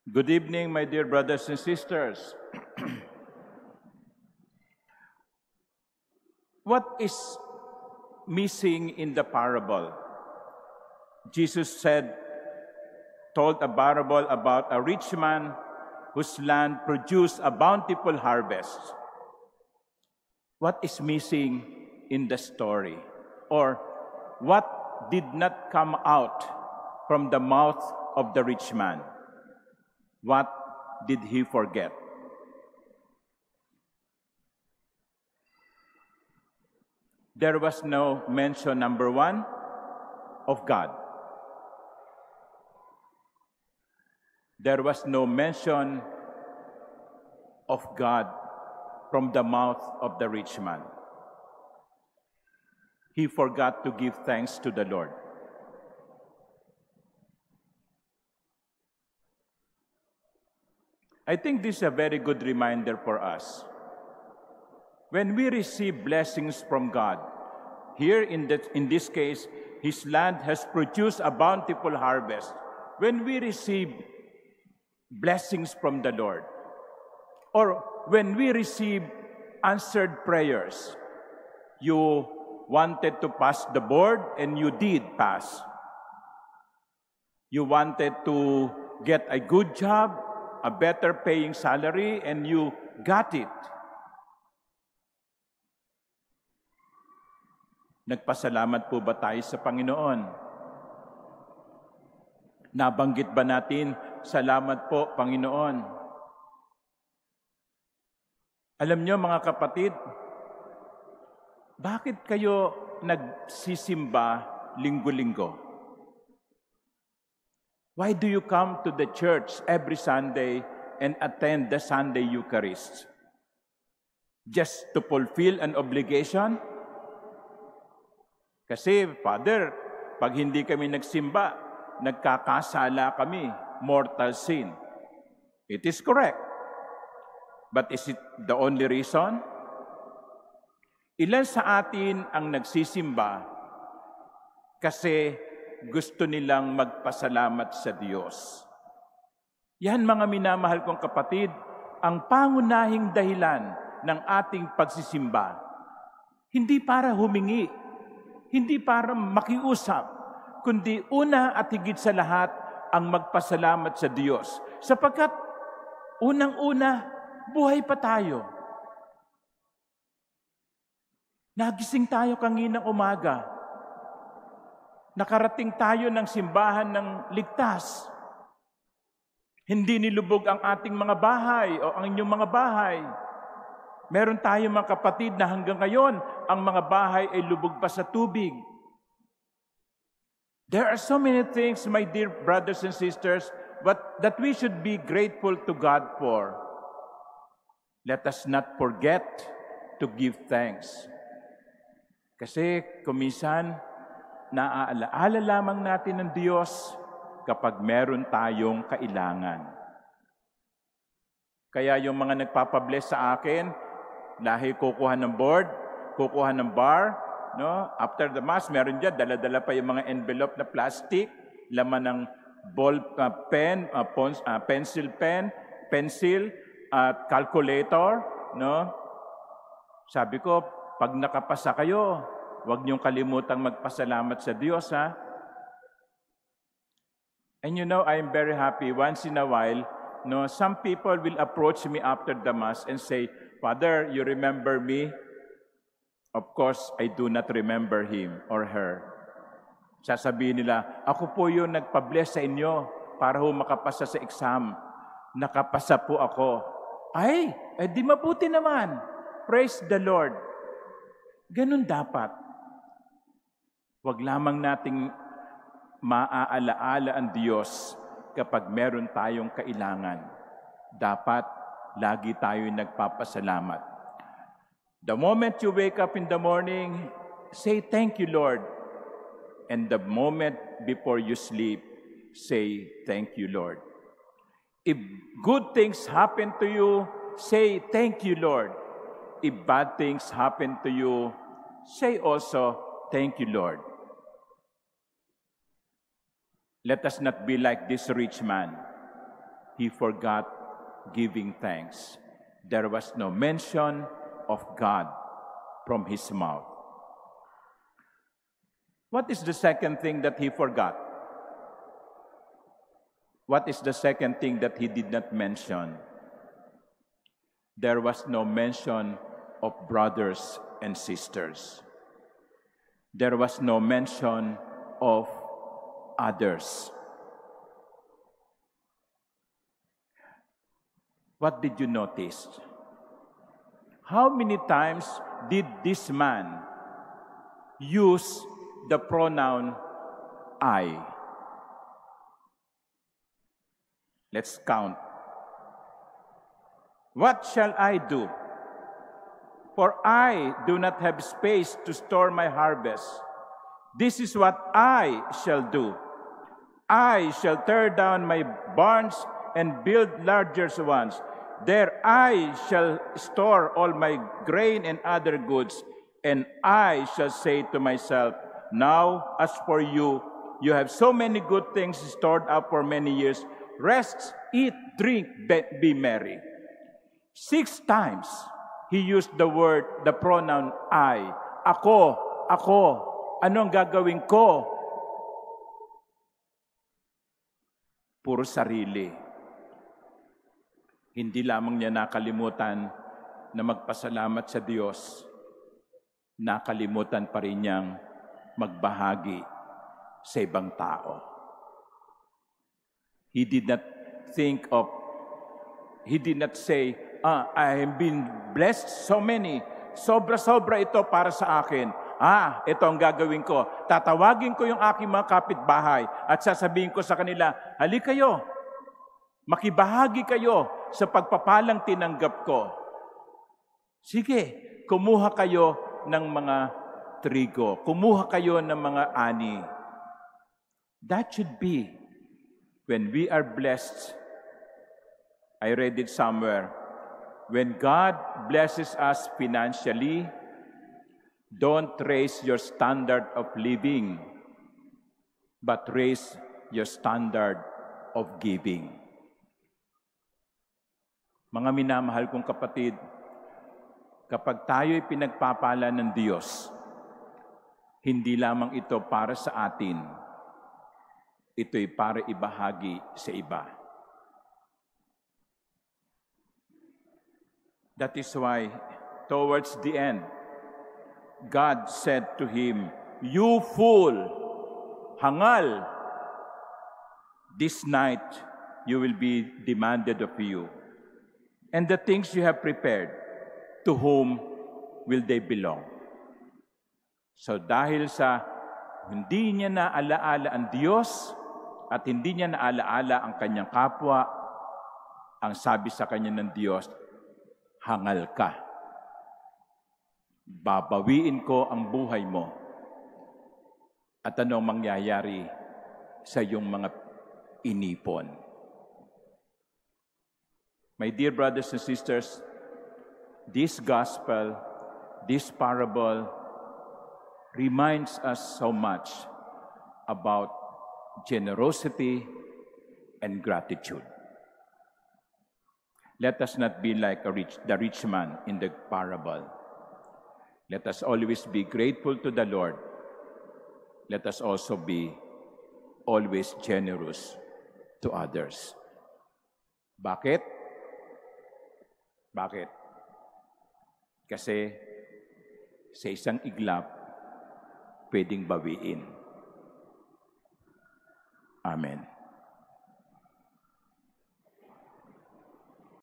Good evening, my dear brothers and sisters. What is missing in the parable? Jesus told a parable about a rich man whose land produced a bountiful harvest. What is missing in the story? Or what did not come out from the mouth of the rich man? What did he forget? There was no mention, number one, of God. There was no mention of God from the mouth of the rich man. He forgot to give thanks to the Lord. I think this is a very good reminder for us. When we receive blessings from God, here in this case, His land has produced a bountiful harvest. When we receive blessings from the Lord, or when we receive answered prayers, you wanted to pass the board and you did pass. You wanted to get a good job, a better paying salary, and you got it. Nagpasalamat po ba tayo sa Panginoon? Nabanggit ba natin, salamat po, Panginoon? Alam niyo mga kapatid, bakit kayo nagsisimba linggo-linggo? Why do you come to the church every Sunday and attend the Sunday Eucharist? Just to fulfill an obligation? Kasi, Father, pag hindi kami nagsimba, nagkakasala kami, mortal sin. It is correct. But is it the only reason? Ilan sa atin ang nagsisimba kasi gusto nilang magpasalamat sa Diyos? Yan, mga minamahal kong kapatid, ang pangunahing dahilan ng ating pagsisimba. Hindi para humingi, hindi para makiusap, kundi una at higit sa lahat ang magpasalamat sa Diyos. Sapagkat unang-una, buhay pa tayo. Nagising tayo kanginang umaga. Nakarating tayo ng simbahan ng ligtas. Hindi nilubog ang ating mga bahay o ang inyong mga bahay. Meron tayong mga kapatid na hanggang ngayon, ang mga bahay ay lubog pa sa tubig. There are so many things, my dear brothers and sisters, that we should be grateful to God for. Let us not forget to give thanks. Kasi kuminsan, naaalaala lamang natin ng Diyos kapag meron tayong kailangan. Kaya yung mga nagpapabless sa akin, lahi kukuha ng board, kukuha ng bar, no? After the Mass, meron dyan, dala-dala pa yung mga envelope na plastic, laman ng ball pen, pencil, at calculator, no? Sabi ko, pag nakapasa kayo, huwag niyong kalimutang magpasalamat sa Diyos, ha? And you know, I'm very happy. Once in a while, no, some people will approach me after the Mass and say, Father, you remember me? Of course, I do not remember him or her. Sasabihin nila, ako po yung nagpa-bless sa inyo para ho makapasa sa exam. Nakapasa po ako. Ay, di mabuti naman. Praise the Lord. Ganun dapat. Huwag lamang nating maaalaala ang Diyos kapag meron tayong kailangan. Dapat lagi tayo nagpapasalamat. The moment you wake up in the morning, say, thank you, Lord. And the moment before you sleep, say, thank you, Lord. If good things happen to you, say, thank you, Lord. If bad things happen to you, say also, thank you, Lord. Let us not be like this rich man. he forgot giving thanks. There was no mention of God from his mouth. What is the second thing that he forgot? What is the second thing that he did not mention? There was no mention of brothers and sisters. There was no mention of others. What did you notice? How many times did this man use the pronoun I? Let's count. What shall I do? For I do not have space to store my harvest. This is what I shall do. I shall tear down my barns and build larger ones. There I shall store all my grain and other goods, and I shall say to myself, now, as for you, you have so many good things stored up for many years. Rest, eat, drink, be merry. 6 times he used the pronoun I. Ako, anong gagawin ko? Puro sarili. Hindi lamang niya nakalimutan na magpasalamat sa Diyos, nakalimutan pa rin niyang magbahagi sa ibang tao. He did not say, I have been blessed so many. Sobra-sobra ito para sa akin. Ito ang gagawin ko. Tatawagin ko yung aking mga kapitbahay at sasabihin ko sa kanila, halika kayo, makibahagi kayo sa pagpapalang tinanggap ko. Sige, kumuha kayo ng mga trigo. Kumuha kayo ng mga ani. That should be when we are blessed. I read it somewhere. When God blesses us financially, don't raise your standard of living, but raise your standard of giving. Mga minamahal kong kapatid, kapag tayo'y pinagpapala ng Diyos, hindi lamang ito para sa atin, ito'y para ibahagi sa iba. That is why, towards the end, God said to him, "You fool, hangal, this night you will be demanded of you. And the things you have prepared, to whom will they belong?" So dahil sa hindi niya naalaala ang Diyos at hindi niya naalaala ang kanyang kapwa, ang sabi sa kanya ng Diyos, hangal ka. Babawiin ko ang buhay mo. At anong mangyayari sa iyong mga inipon? My dear brothers and sisters, this gospel, this parable, reminds us so much about generosity and gratitude. Let us not be like the rich man in the parable. Let us always be grateful to the Lord. Let us also be always generous to others. Bakit? Bakit? Kasi sa isang iglap, pwedeng bawiin. Amen.